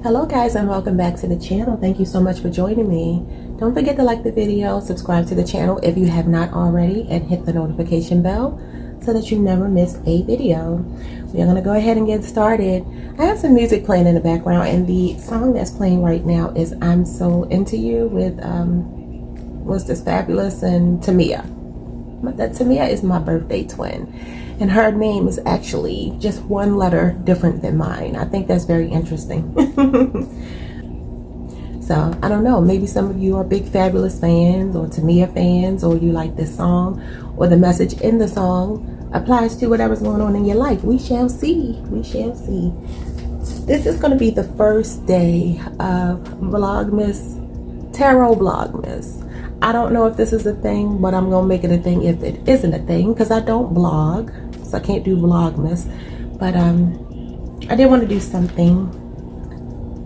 Hello guys, and welcome back to the channel. Thank you so much for joining me. Don't forget to like the video, subscribe to the channel if you have not already, and hit the notification bell so that you never miss a video. We are going to go ahead and get started. I have some music playing in the background, and the song that's playing right now is I'm So Into You with what's this, Fabulous and Tamia. That Tamia is my birthday twin, and her name is actually just one letter different than mine. I think that's very interesting. So I don't know, maybe some of you are big Fabulous fans or Tamia fans, or you like this song, or the message in the song applies to whatever's going on in your life. We shall see. We shall see. This is going to be the first day of Vlogmas, Tarot Vlogmas. I don't know if this is a thing, but I'm gonna make it a thing if it isn't a thing, because I don't vlog, so I can't do Vlogmas. But I did want to do something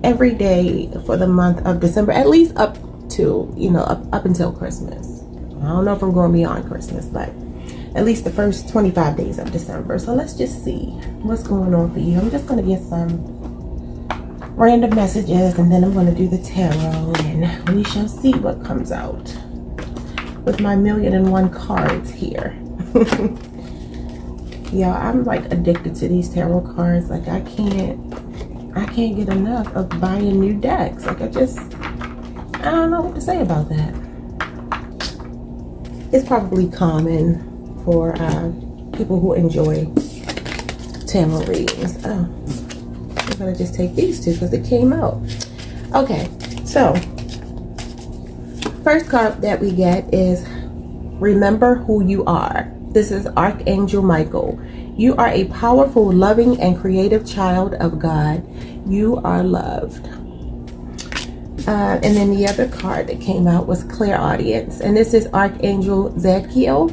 every day for the month of December, at least up to, you know, up until Christmas. I don't know if I'm going beyond Christmas, but at least the first 25 days of December. So let's just see what's going on for you. I'm just gonna get some random messages, and then I'm going to do the tarot, and we shall see what comes out with my 1,000,001 cards here. Yeah, I'm like addicted to these tarot cards. Like I can't get enough of buying new decks. Like I don't know what to say about that. It's probably common for people who enjoy tarot readings. Oh, I'm gonna just take these two because it came out. Okay, so first card that we get is Remember Who You Are. This is Archangel Michael. You are a powerful, loving, and creative child of God. You are loved. And then the other card that came out was Clairaudience, and this is Archangel Zadkiel.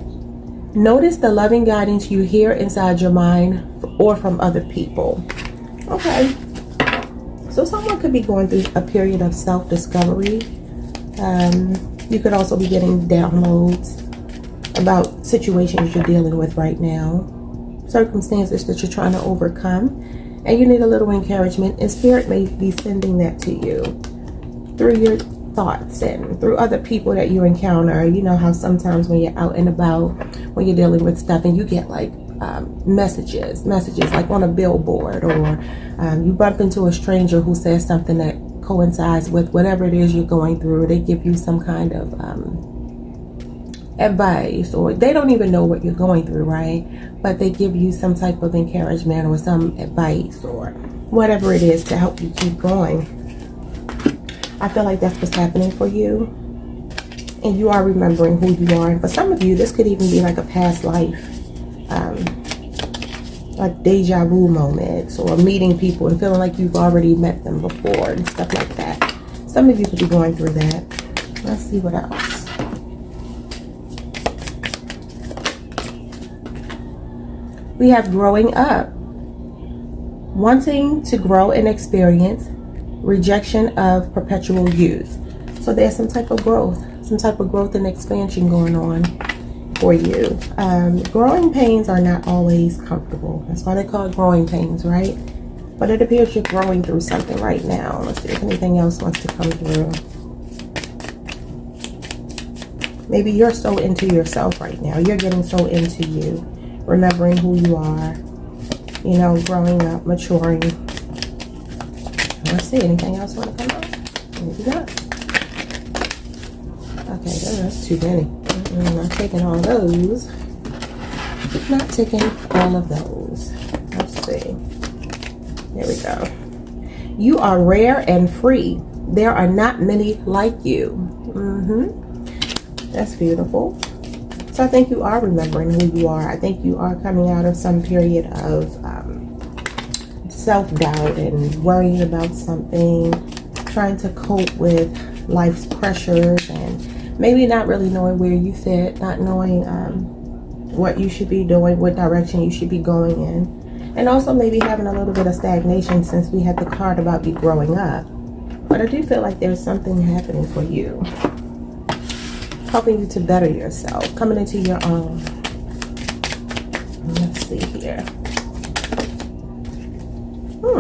Notice the loving guidance you hear inside your mind or from other people. Okay, so someone could be going through a period of self-discovery. You could also be getting downloads about situations you're dealing with right now, circumstances that you're trying to overcome, and you need a little encouragement, and Spirit may be sending that to you through your thoughts and through other people that you encounter. You know how sometimes when you're out and about, when you're dealing with stuff, and you get like messages like on a billboard, or you bump into a stranger who says something that coincides with whatever it is you're going through. They give you some kind of advice, or they don't even know what you're going through, right? But they give you some type of encouragement or some advice or whatever it is to help you keep going. I feel like that's what's happening for you, and you are remembering who you are. And for some of you, this could even be like a past life, like deja vu moments, or meeting people and feeling like you've already met them before and stuff like that. Some of you could be going through that. Let's see what else. We have growing up, wanting to grow and experience, rejection of perpetual youth. So there's some type of growth and expansion going on for you. Growing pains are not always comfortable. That's why they call it growing pains, right? But it appears you're growing through something right now. Let's see if anything else wants to come through. Maybe you're so into yourself right now. You're getting so into you, remembering who you are, you know, growing up, maturing. Let's see, anything else want to come up? Maybe not. Okay, that's too many. I'm not taking all those. Not taking all of those. Let's see. There we go. You are rare and free. There are not many like you. That's beautiful. So I think you are remembering who you are. I think you are coming out of some period of self-doubt and worrying about something, trying to cope with life's pressures, and maybe not really knowing where you fit, not knowing what you should be doing, what direction you should be going in, and also maybe having a little bit of stagnation since we had the card about you growing up. But I do feel like there's something happening for you, helping you to better yourself, coming into your own. Let's see here.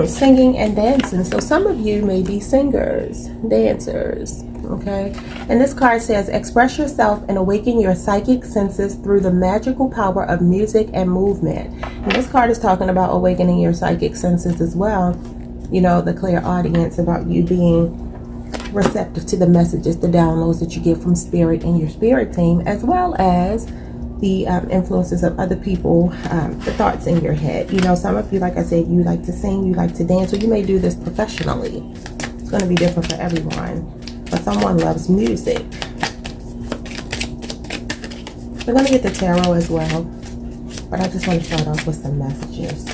Singing and dancing. So some of you may be singers, dancers, okay? And this card says, express yourself and awaken your psychic senses through the magical power of music and movement. And this card is talking about awakening your psychic senses as well. You know, the clairaudience, about you being receptive to the messages, the downloads that you get from spirit and your spirit team, as well as the influences of other people, the thoughts in your head. You know, some of you, like I said, you like to sing, you like to dance, or you may do this professionally. It's going to be different for everyone, but someone loves music. We're going to get the tarot as well, but I just want to start off with some messages.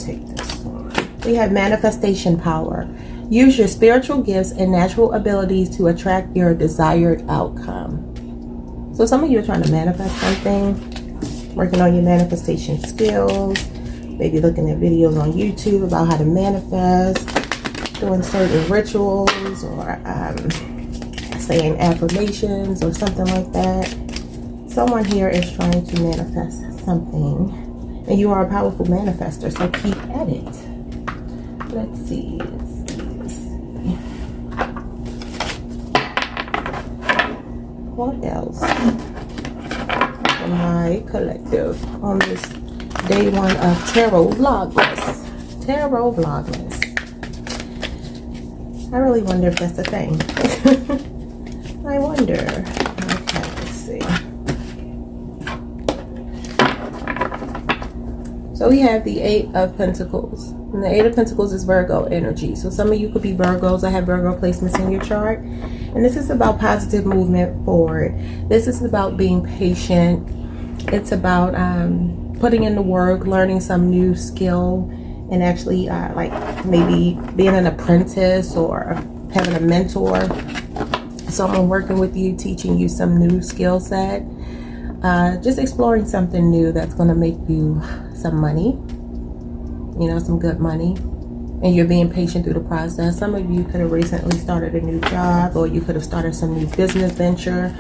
Take this one. We have manifestation power. Use your spiritual gifts and natural abilities to attract your desired outcome. So some of you are trying to manifest something, working on your manifestation skills, maybe looking at videos on YouTube about how to manifest, doing certain rituals, or saying affirmations or something like that. Someone here is trying to manifest something, and you are a powerful manifester, so keep at it. Let's see. What else for my collective on this day one of Tarot Vlogmas? Tarot Vlogmas. I really wonder if that's a thing. I wonder. Okay, let's see. So we have the Eight of Pentacles. And the Eight of Pentacles is Virgo energy. So some of you could be Virgos. I have Virgo placements in your chart. And this is about positive movement forward. This is about being patient. It's about putting in the work, learning some new skill, and actually like maybe being an apprentice or having a mentor, someone working with you, teaching you some new skill set. Just exploring something new that's going to make you some money, you know, some good money. And you're being patient through the process. Some of you could have recently started a new job, or you could have started some new business venture,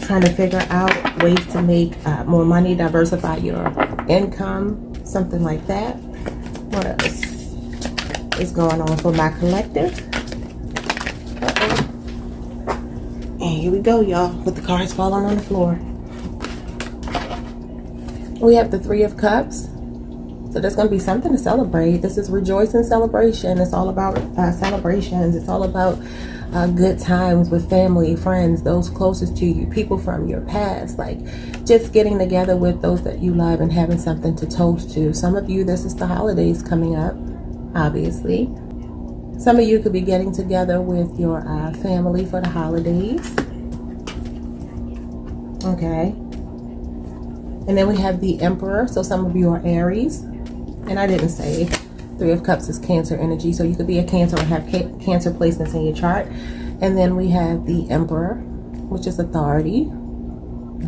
trying to figure out ways to make more money, diversify your income, something like that. What else is going on for my collective? And here we go, y'all, with the cards falling on the floor. We have the Three of Cups. So there's going to be something to celebrate. This is rejoicing celebration. It's all about celebrations. It's all about good times with family, friends, those closest to you, people from your past. Like just getting together with those that you love and having something to toast to. Some of you, this is the holidays coming up, obviously. Some of you could be getting together with your family for the holidays. Okay. And then we have the Emperor. So some of you are Aries. And I didn't say Three of Cups is Cancer energy. So you could be a Cancer or have Cancer placements in your chart. And then we have the Emperor, which is authority.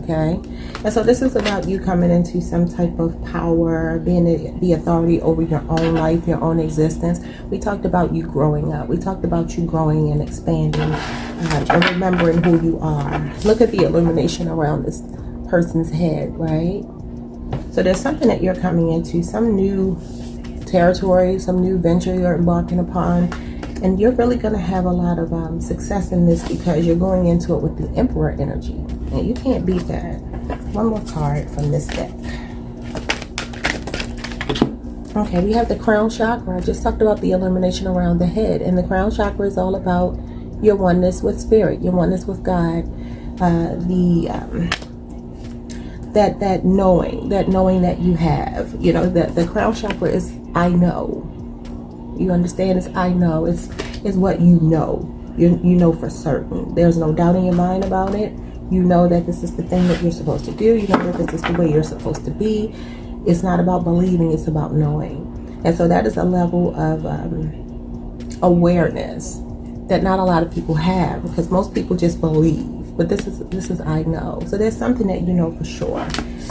Okay. And so this is about you coming into some type of power, being the authority over your own life, your own existence. We talked about you growing up. We talked about you growing and expanding and remembering who you are. Look at the illumination around this person's head, right? So there's something that you're coming into, some new territory, some new venture you're embarking upon, and you're really going to have a lot of success in this because you're going into it with the Emperor energy, and you can't beat that. One more card from this deck. Okay, we have the Crown Chakra. I just talked about the illumination around the head, and the Crown Chakra is all about your oneness with Spirit, your oneness with God, that knowing that you have, you know, the Crown Chakra is I know. You understand? It's I know. It's what you know. You know for certain. There's no doubt in your mind about it. You know that this is the thing that you're supposed to do. You know that this is the way you're supposed to be. It's not about believing. It's about knowing. And so that is a level of awareness that not a lot of people have, because most people just believe. But this is I know. So there's something that you know for sure,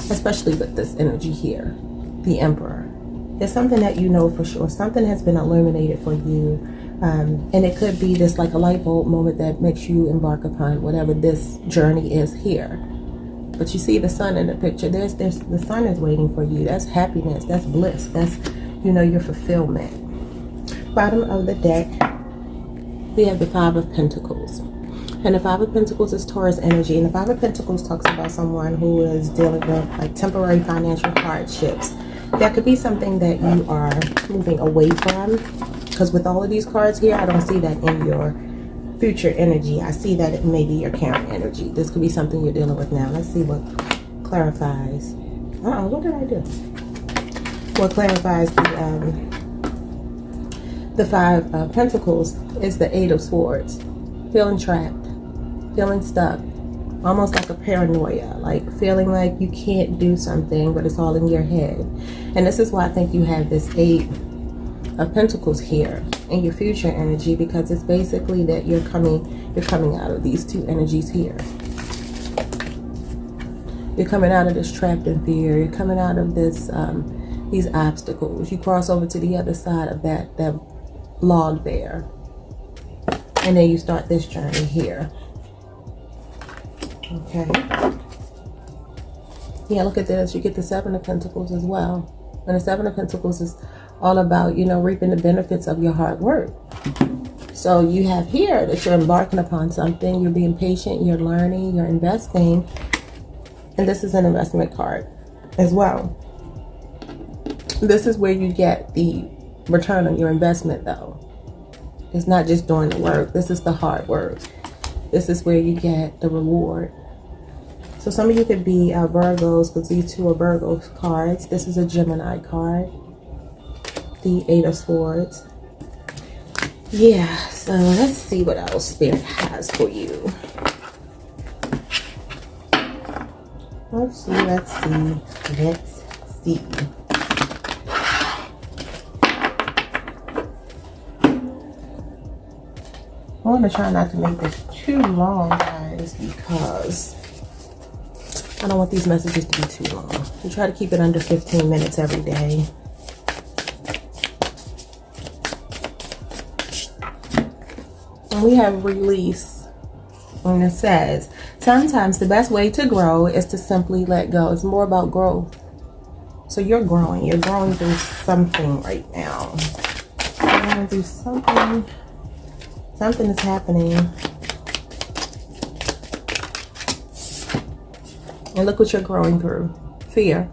especially with this energy here, the Emperor. There's something that you know for sure. Something has been illuminated for you. And it could be this like a light bulb moment that makes you embark upon whatever this journey is here. But you see the sun in the picture. There's the sun is waiting for you. That's happiness. That's bliss. That's, you know, your fulfillment. Bottom of the deck, we have the Five of Pentacles. And the Five of Pentacles is Taurus energy. And the Five of Pentacles talks about someone who is dealing with like temporary financial hardships. That could be something that you are moving away from. Because with all of these cards here, I don't see that in your future energy. I see that it may be your current energy. This could be something you're dealing with now. Let's see what clarifies. What did I do? What clarifies the Five of Pentacles is the Eight of Swords. Feeling trapped, feeling stuck, almost like a paranoia, like feeling like you can't do something, but it's all in your head. And this is why I think you have this Eight of Pentacles here in your future energy, because it's basically that you're coming out of these two energies here. You're coming out of this trapped in fear. You're coming out of this these obstacles. You cross over to the other side of that log there, and then you start this journey here. Okay. Yeah, look at this. You get the Seven of Pentacles as well. And the Seven of Pentacles is all about, you know, reaping the benefits of your hard work. So you have here that you're embarking upon something. You're being patient. You're learning. You're investing. And this is an investment card as well. This is where you get the return on your investment, though. It's not just doing the work. This is the hard work. This is where you get the reward. So some of you could be Virgos, because these two are Virgo cards. This is a Gemini card. The Eight of Swords. Yeah, so let's see what else Spirit has for you. Let's see. I want to try not to make this too long, guys, because I don't want these messages to be too long. We try to keep it under 15 minutes every day. And we have release. And it says, sometimes the best way to grow is to simply let go. It's more about growth. So you're growing. You're growing through something right now. You're going through something. Something is happening. And look what you're growing through. Fear.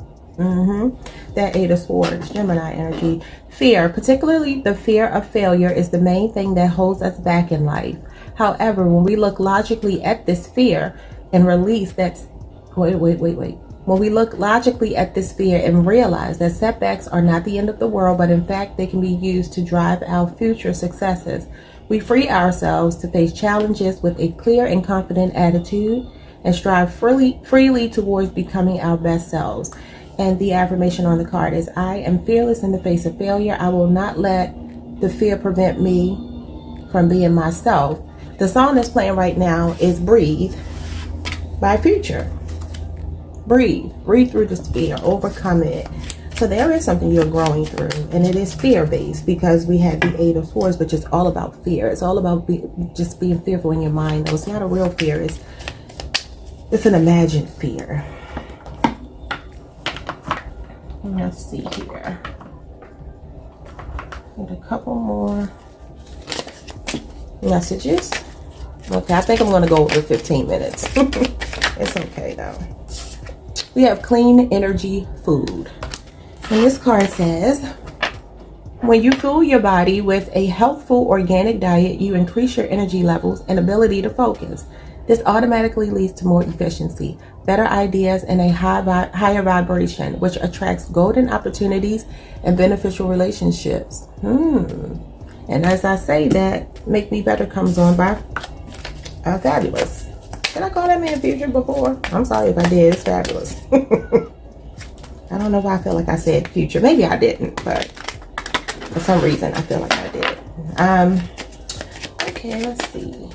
That Eight of Swords, Gemini energy. Fear, particularly the fear of failure, is the main thing that holds us back in life. However, when we look logically at this fear and release that's... Wait. When we look logically at this fear and realize that setbacks are not the end of the world, but in fact they can be used to drive our future successes, we free ourselves to face challenges with a clear and confident attitude and strive freely towards becoming our best selves. And the affirmation on the card is, I am fearless in the face of failure. I will not let the fear prevent me from being myself. The song that's playing right now is Breathe by Future. Breathe through this fear, overcome it. So there is something you're growing through, and it is fear-based, because we have the Eight of Swords, which is all about fear. It's all about just being fearful in your mind, though. It's not a real fear. It's an imagined fear. Let's see here. Get a couple more messages. Okay, I think I'm going to go over 15 minutes. It's okay, though. We have clean energy food. And this card says, when you fuel your body with a healthful organic diet, you increase your energy levels and ability to focus. This automatically leads to more efficiency, better ideas, and a higher vibration, which attracts golden opportunities and beneficial relationships. And as I say that, Make Me Better comes on by Fabulous. Did I call that man Future before? I'm sorry if I did. It's Fabulous. I don't know why I feel like I said Future. Maybe I didn't, but for some reason I feel like I did. Okay, let's see.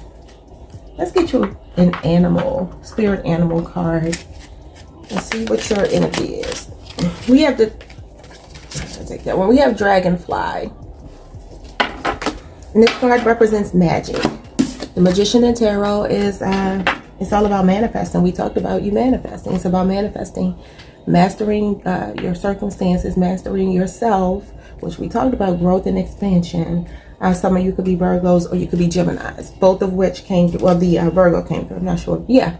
Let's get you an animal, spirit animal card. Let's see what your energy is. We have the... I'll take that one. We have Dragonfly. And this card represents magic. The Magician in Tarot is It's all about manifesting. We talked about you manifesting. It's about manifesting, mastering your circumstances, mastering yourself, which we talked about, growth and expansion. Some of you could be Virgos or you could be Geminis, both of which came through. Well, the Virgo came through. I'm not sure. Yeah,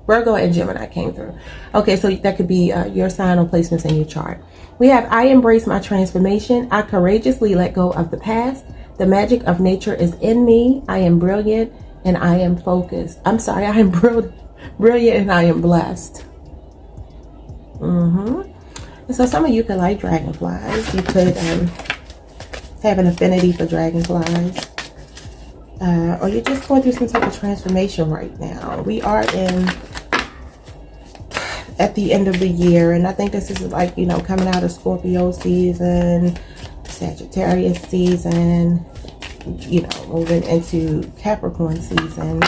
Virgo and Gemini came through. Okay, so that could be your sign or placements in your chart. We have, I embrace my transformation. I courageously let go of the past. The magic of nature is in me. I am brilliant and I am focused. I'm sorry, I am brilliant and I am blessed. And so some of you could like dragonflies. You could have an affinity for dragonflies. Or you're just going through some type of transformation right now. We are at the end of the year, and I think this is like, you know, coming out of Scorpio season, Sagittarius season, you know, moving into Capricorn season.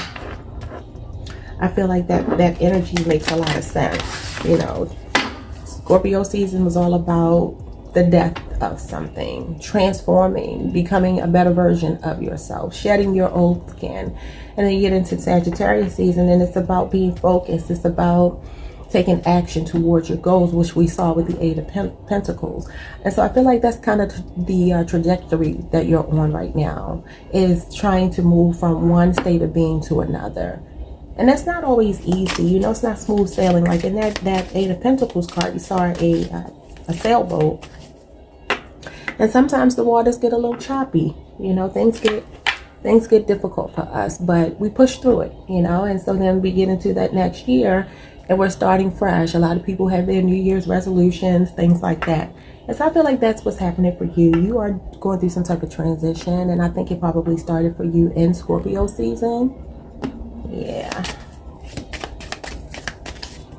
I feel like that energy makes a lot of sense. You know, Scorpio season was all about the death of something, transforming, becoming a better version of yourself, shedding your old skin. And then you get into Sagittarius season and it's about being focused. It's about taking action towards your goals, which we saw with the Eight of Pentacles. And so I feel like that's kind of the trajectory that you're on right now, is trying to move from one state of being to another. And that's not always easy. You know, it's not smooth sailing. Like in that Eight of Pentacles card, you saw a sailboat. And sometimes the waters get a little choppy. You know, things get difficult for us, but we push through it, you know. And so then we get into that next year and we're starting fresh. A lot of people have their New Year's resolutions, things like that. And so I feel like that's what's happening for you. You are going through some type of transition, and I think it probably started for you in Scorpio season. Yeah.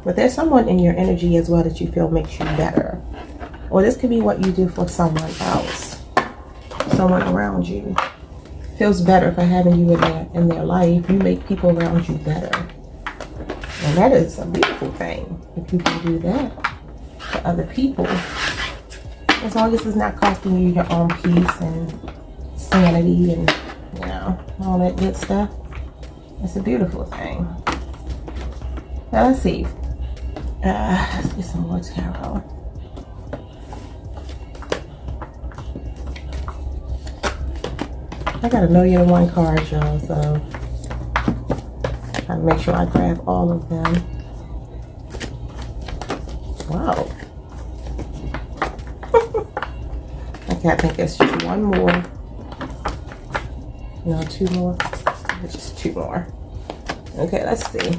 But there's someone in your energy as well that you feel makes you better. Or this could be what you do for someone else. Someone around you feels better for having you in their life. You make people around you better. And that is a beautiful thing, if you can do that for other people. As long as it's not costing you your own peace and sanity and, you know, all that good stuff. It's a beautiful thing. Now let's see. Let's get some more tarot. I got a million and one cards, y'all, so I'll make sure I grab all of them. Wow. Okay, I think it's just one more. No, two more. Just two more. Okay, let's see.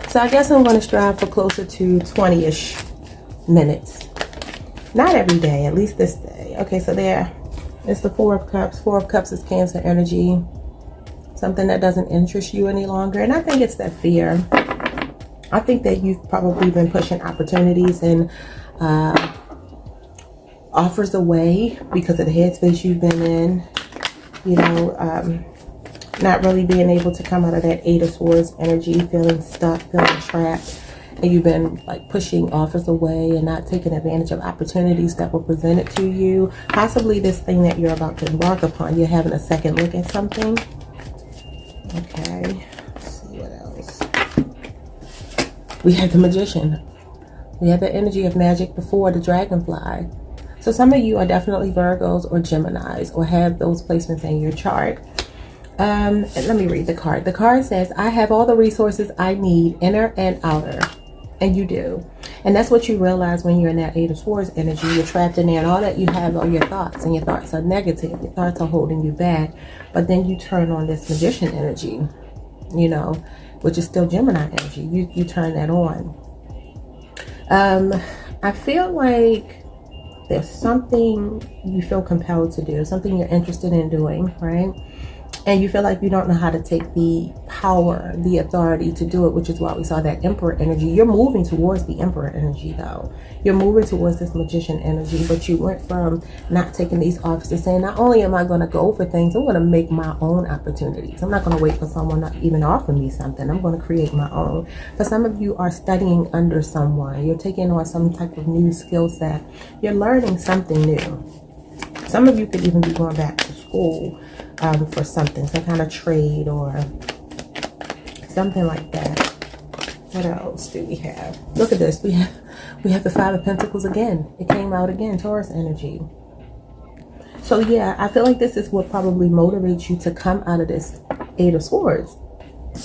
So I guess I'm going to strive for closer to 20-ish minutes. Not every day, at least this day. Okay, so there. It's the Four of Cups. Four of Cups is Cancer energy. Something that doesn't interest you any longer. And I think it's that fear. I think that you've probably been pushing opportunities and offers away because of the headspace you've been in. You know, not really being able to come out of that Eight of Swords energy, feeling stuck, feeling trapped. And you've been like pushing offers away and not taking advantage of opportunities that were presented to you. Possibly this thing that you're about to embark upon, you're having a second look at something. Okay, let's see what else. We have the Magician. We have the energy of magic before the Dragonfly. So some of you are definitely Virgos or Geminis or have those placements in your chart. And let me read the card. The card says, I have all the resources I need, inner and outer. And you do. And that's what you realize when you're in that Eight of Swords energy. You're trapped in there and all that you have are your thoughts. And your thoughts are negative. Your thoughts are holding you back. But then you turn on this Magician energy, you know, which is still Gemini energy. You turn that on. I feel like there's something you feel compelled to do. Something you're interested in doing, right? And you feel like you don't know how to take the power, the authority to do it, which is why we saw that Emperor energy. You're moving towards the Emperor energy, though. You're moving towards this Magician energy, but you went from not taking these offices, saying, not only am I going to go for things, I'm going to make my own opportunities. I'm not going to wait for someone to even offer me something. I'm going to create my own. For some of you are studying under someone. You're taking on some type of new skill set. You're learning something new. Some of you could even be going back to school for something, some kind of trade or something like that. What else do we have? Look at this. We have the Five of Pentacles again. It came out again, Taurus energy. So yeah, I feel like this is what probably motivates you to come out of this Eight of Swords.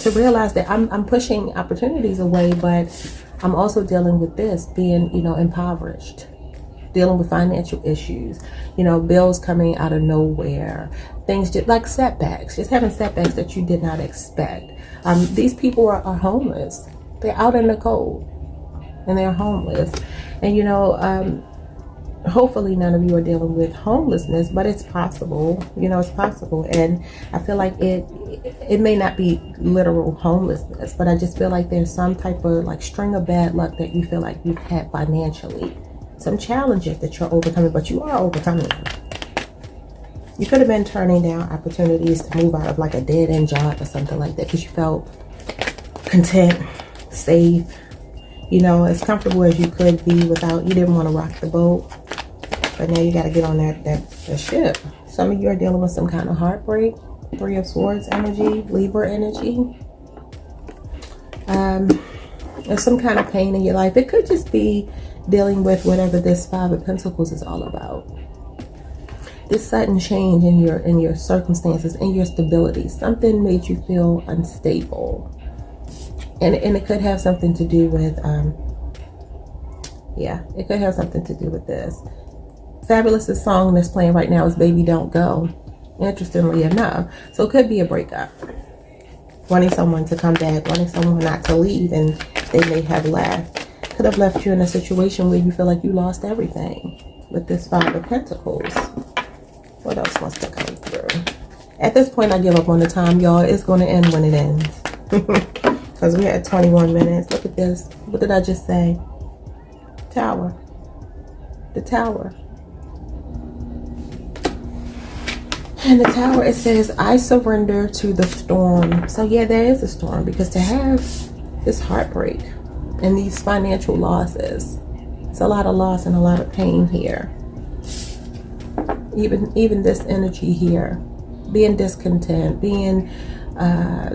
To realize that I'm pushing opportunities away, but I'm also dealing with this, being, you know, impoverished. Dealing with financial issues, you know, bills coming out of nowhere, things just like setbacks, just having setbacks that you did not expect. These people are homeless. They're out in the cold and they're homeless. And, you know, hopefully none of you are dealing with homelessness, but it's possible, you know, it's possible. And I feel like it may not be literal homelessness, but I just feel like there's some type of like string of bad luck that you feel like you've had financially. Some challenges that you're overcoming, but you are overcoming them. You could have been turning down opportunities to move out of like a dead-end job or something like that because you felt content, safe, you know, as comfortable as you could be without, you didn't want to rock the boat. But now you got to get on that ship. Some of you are dealing with some kind of heartbreak. Three of Swords energy, Libra energy. There's some kind of pain in your life. It could just be dealing with whatever this Five of Pentacles is all about. This sudden change in your circumstances, in your stability. Something made you feel unstable. And it could have something to do with, yeah, it could have something to do with this. Fabulous song that's playing right now is Baby Don't Go, interestingly enough. So it could be a breakup. Wanting someone to come back, wanting someone not to leave, and they may have left. Could have left you in a situation where you feel like you lost everything with this Five of Pentacles. What else wants to come through? At this point, I give up on the time, y'all. It's going to end when it ends. Because we're at 21 minutes. Look at this. What did I just say? Tower. The Tower. And the Tower, it says, I surrender to the storm. So yeah, there is a storm, because to have this heartbreak and these financial losses, it's a lot of loss and a lot of pain here. Even this energy here, being discontent, being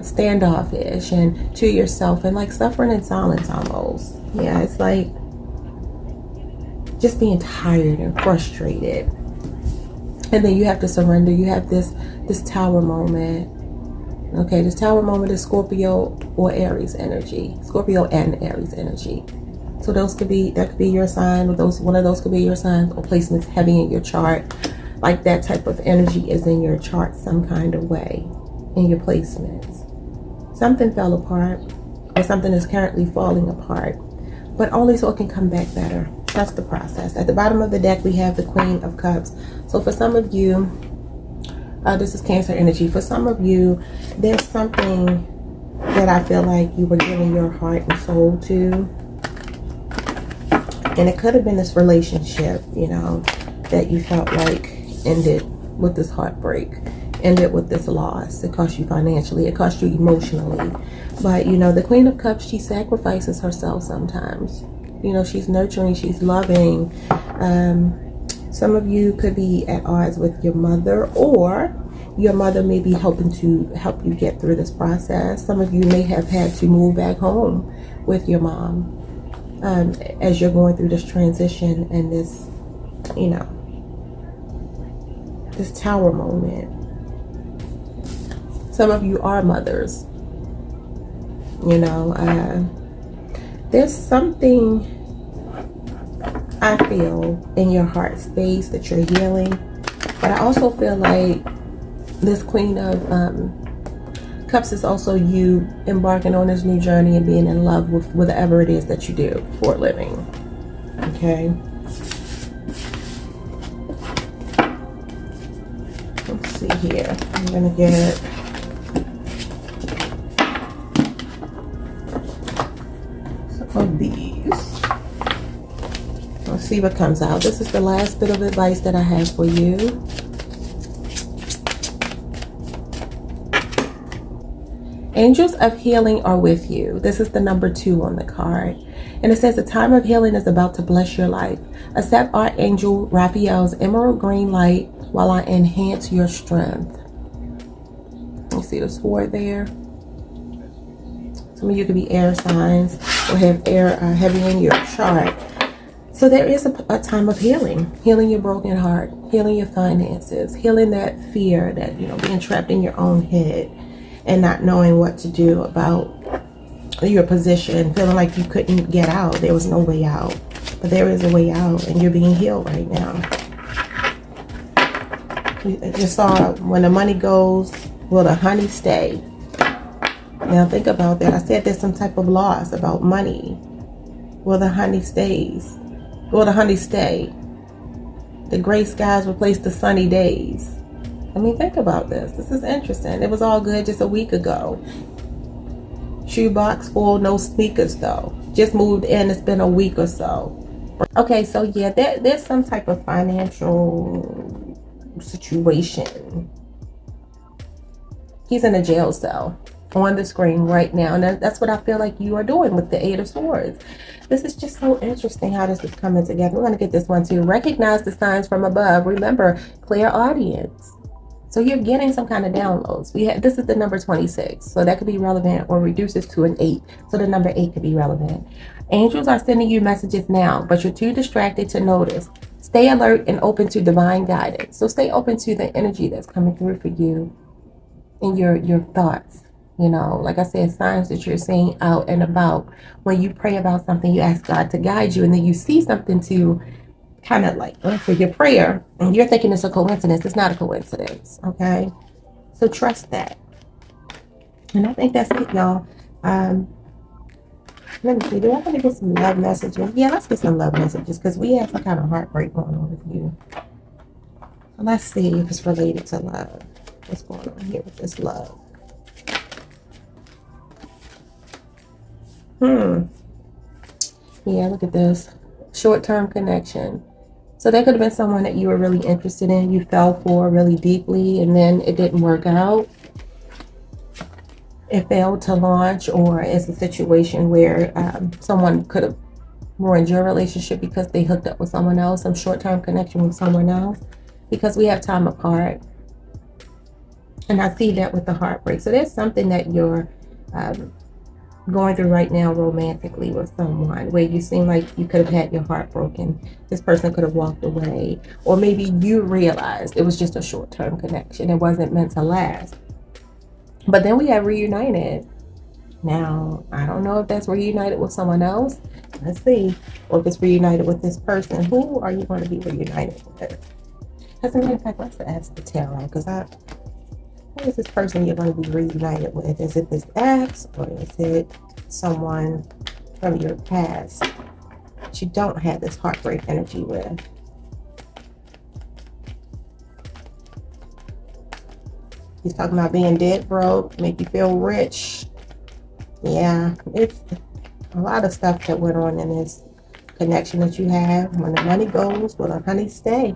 standoffish and to yourself, and like suffering in silence almost. Yeah, it's like just being tired and frustrated. And then you have to surrender. You have this Tower moment. Okay, this Tower moment is Scorpio or Aries energy. Scorpio and Aries energy. So that could be your sign, or one of those could be your signs or placements heavy in your chart. Like that type of energy is in your chart some kind of way, in your placements. Something fell apart, or something is currently falling apart, but only so it can come back better. Trust the process. At the bottom of the deck, we have the Queen of Cups. So for some of you, this is Cancer energy. For some of you, there's something that I feel like you were giving your heart and soul to. And it could have been this relationship, you know, that you felt like ended with this heartbreak, ended with this loss. It cost you financially, it cost you emotionally. But, you know, the Queen of Cups, she sacrifices herself sometimes. You know, she's nurturing, she's loving. Some of you could be at odds with your mother, or your mother may be helping to help you get through this process. Some of you may have had to move back home with your mom as you're going through this transition and this, you know, this Tower moment. Some of you are mothers. You know, there's something I feel in your heart space that you're healing, but I also feel like this Queen of Cups is also you embarking on this new journey and being in love with whatever it is that you do for a living. Okay. Let's see here. I'm gonna get some of these. Let's see what comes out. This is the last bit of advice that I have for you. Angels of healing are with you. This is the number 2 on the card. And it says the time of healing is about to bless your life. Accept Archangel Raphael's emerald green light while I enhance your strength. You see the sword there? Some of you could be air signs or have air heavy in your chart. So there is a time of healing. Healing your broken heart. Healing your finances. Healing that fear that, you know, being trapped in your own head and not knowing what to do about your position. Feeling like you couldn't get out. There was no way out. But there is a way out, and you're being healed right now. I just saw when the money goes, will the honey stay? Now think about that. I said there's some type of loss about money. Will the honey stays? Will the honey stay? The gray skies replace the sunny days. I mean, think about this. This is interesting. It was all good just a week ago. Shoebox full, no sneakers though. Just moved in. It's been a week or so. Okay, so yeah, there's some type of financial situation. He's in a jail cell on the screen right now, and that's what I feel like you are doing with the Eight of Swords. This is just so interesting how this is coming together. We're going to get this one too. Recognize the signs from above. Remember, clear audience. So you're getting some kind of downloads. This is the number 26, so that could be relevant, or reduces to an 8, so the number 8 could be relevant. Angels are sending you messages now, but you're too distracted to notice. Stay alert and open to divine guidance. So stay open to the energy that's coming through for you in your thoughts. You know, like I said, signs that you're seeing out and about. When you pray about something, you ask God to guide you, and then you see something to kind of like for your prayer, and you're thinking it's a coincidence. It's not a coincidence, okay? So trust that. And I think that's it, y'all. Let me see, do I want to get some love messages? Yeah, let's get some love messages, because we have some kind of heartbreak going on with you. So let's see if it's related to love. What's going on here with this love? Yeah, look at this. Short-term connection. So that could have been someone that you were really interested in, you fell for really deeply, and then it didn't work out. It failed to launch, or it's a situation where someone could have ruined your relationship because they hooked up with someone else, some short-term connection with someone else, because we have time apart. And I see that with the heartbreak. So there's something that you're going through right now romantically with someone, where you seem like you could have had your heart broken. This person could have walked away, or maybe you realized it was just a short-term connection. It wasn't meant to last. But then we have reunited. Now, I don't know if that's reunited with someone else. Let's see. Or if it's reunited with this person. Who are you going to be reunited with? As a matter of fact, let's ask the tarot, because who is this person you're going to be reunited with? Is it this ex, or is it someone from your past that you don't have this heartbreak energy with? He's talking about being dead broke, make you feel rich. Yeah, it's a lot of stuff that went on in this connection that you have. When the money goes, will the honey stay?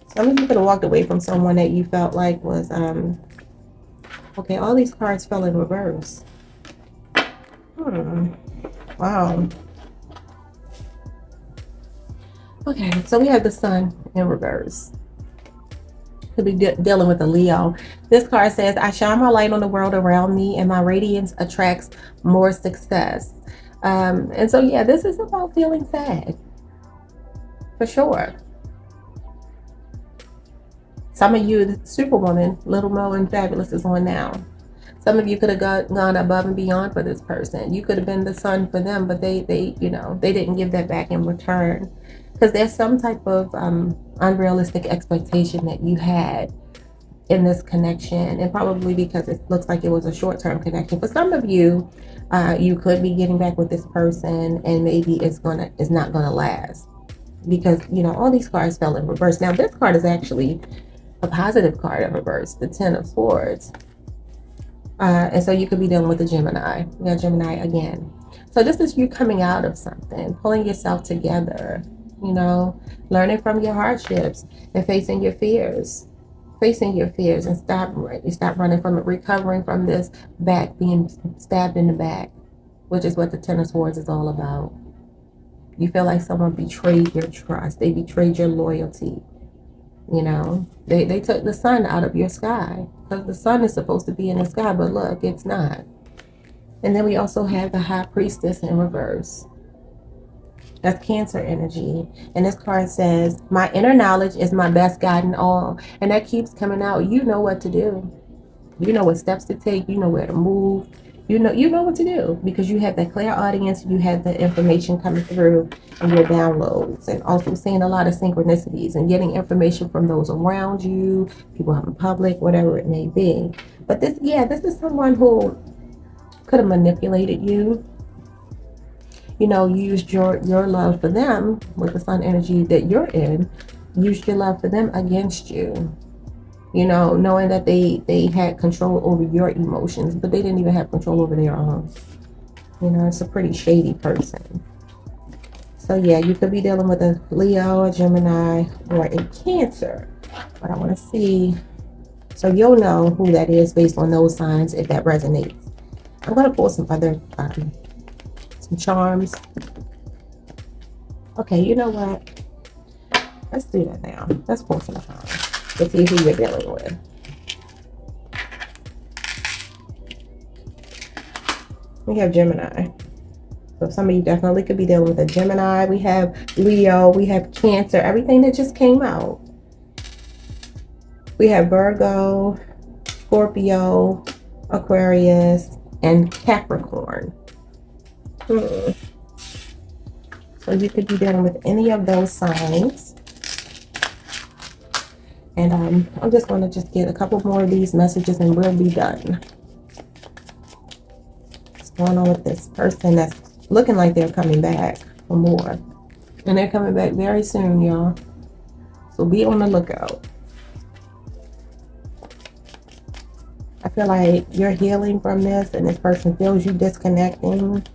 Some of you could have walked away from someone that you felt like was, okay, all these cards fell in reverse. Wow. Okay, so we have the Sun in reverse. Could be dealing with a Leo. This card says, I shine my light on the world around me, and my radiance attracts more success. And so, yeah, this is about feeling sad. For sure. Some of you, Superwoman, Little Mo and Fabulous is on now. Some of you could have gone above and beyond for this person. You could have been the sun for them, but they didn't give that back in return. Because there's some type of unrealistic expectation that you had in this connection, and probably because it looks like it was a short-term connection. For some of you, you could be getting back with this person, and maybe it's not gonna last, because all these cards fell in reverse. Now this card is actually a positive card in reverse, the Ten of Swords. And so you could be dealing with a Gemini. We got Gemini again. So this is you coming out of something, pulling yourself together, learning from your hardships and facing your fears. And stop running from it, recovering from this being stabbed in the back, which is what the Ten of Swords is all about. You feel like someone betrayed your trust. They betrayed your loyalty. You know, they took the sun out of your sky, because the sun is supposed to be in the sky, but look, it's not. And then we also have the High Priestess in reverse. That's Cancer energy. And this card says, my inner knowledge is my best guide in all. And that keeps coming out. You know what to do. You know what steps to take. You know where to move. You know what to do, because you have that clear audience. You have the information coming through in your downloads, and also seeing a lot of synchronicities and getting information from those around you, people out in public, whatever it may be. But this is someone who could have manipulated you. You know, used your love for them with the sun energy that you're in, used your love for them against you. You know, knowing that they had control over your emotions, but they didn't even have control over their own. You know, it's a pretty shady person. So yeah, you could be dealing with a Leo, a Gemini, or a Cancer. But I want to see, so you'll know who that is based on those signs if that resonates. I'm going to pull some other some charms. Okay, you know what? Let's do that now. Let's pull some charms. To see who you're dealing with. We have Gemini. So some of you definitely could be dealing with a Gemini. We have Leo. We have Cancer. Everything that just came out. We have Virgo, Scorpio, Aquarius, and Capricorn. So you could be dealing with any of those signs. And I'm just going to just get a couple more of these messages and we'll be done. What's going on with this person that's looking like they're coming back for more? And they're coming back very soon, y'all. So be on the lookout. I feel like you're healing from this, and this person feels you disconnecting.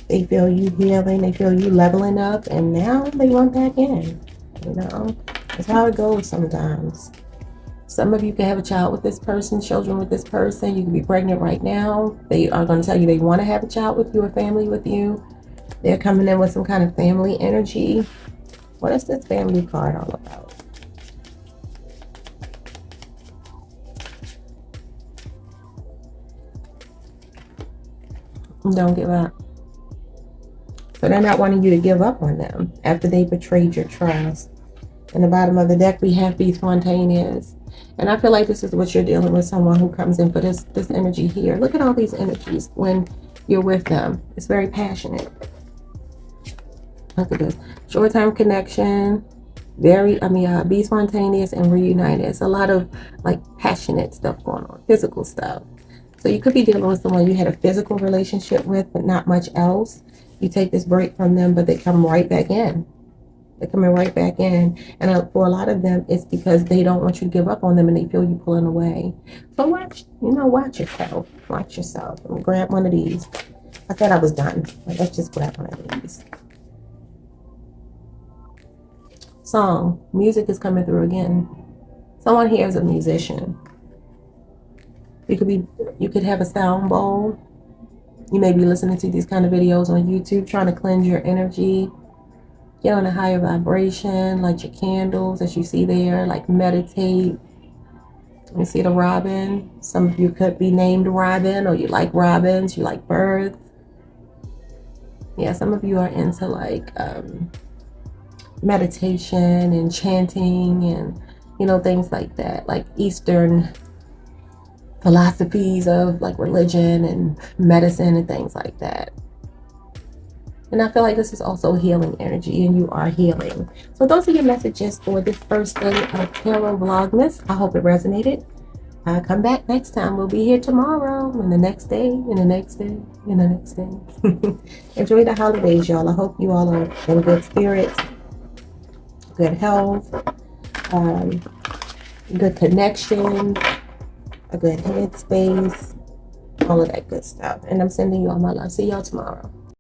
They feel you healing. They feel you leveling up, and now they want back in. You know? That's how it goes sometimes. Some of you can have a child with this person, children with this person. You can be pregnant right now. They are going to tell you they want to have a child with you, a family with you. They're coming in with some kind of family energy. What is this family card all about? Don't give up. So they're not wanting you to give up on them after they betrayed your trust. In the bottom of the deck, we have Be Spontaneous. And I feel like this is what you're dealing with, someone who comes in for this energy here. Look at all these energies when you're with them. It's very passionate. Look at this. Short-term connection. Be spontaneous and reunited. It's a lot of like passionate stuff going on. Physical stuff. So you could be dealing with someone you had a physical relationship with, but not much else. You take this break from them, but they come right back in. They're coming right back in. And for a lot of them, it's because they don't want you to give up on them and they feel you pulling away. So watch yourself. Watch yourself. I'm gonna grab one of these. I thought I was done. Let's just grab one of these. Song. Music is coming through again. Someone here is a musician. You could have a sound bowl. You may be listening to these kind of videos on YouTube, trying to cleanse your energy. Get on a higher vibration, light your candles as you see there, like meditate. You see the robin. Some of you could be named Robin, or you like robins, you like birds. Yeah, some of you are into like meditation and chanting and, you know, things like that, like Eastern philosophies of like religion and medicine and things like that. And I feel like this is also healing energy, and you are healing. So those are your messages for this first day of Tarot Vlogmas. I hope it resonated. Come back next time. We'll be here tomorrow, and the next day, and the next day, and the next day. Enjoy the holidays, y'all. I hope you all are in good spirits, good health, good connection, a good headspace, all of that good stuff. And I'm sending you all my love. See y'all tomorrow.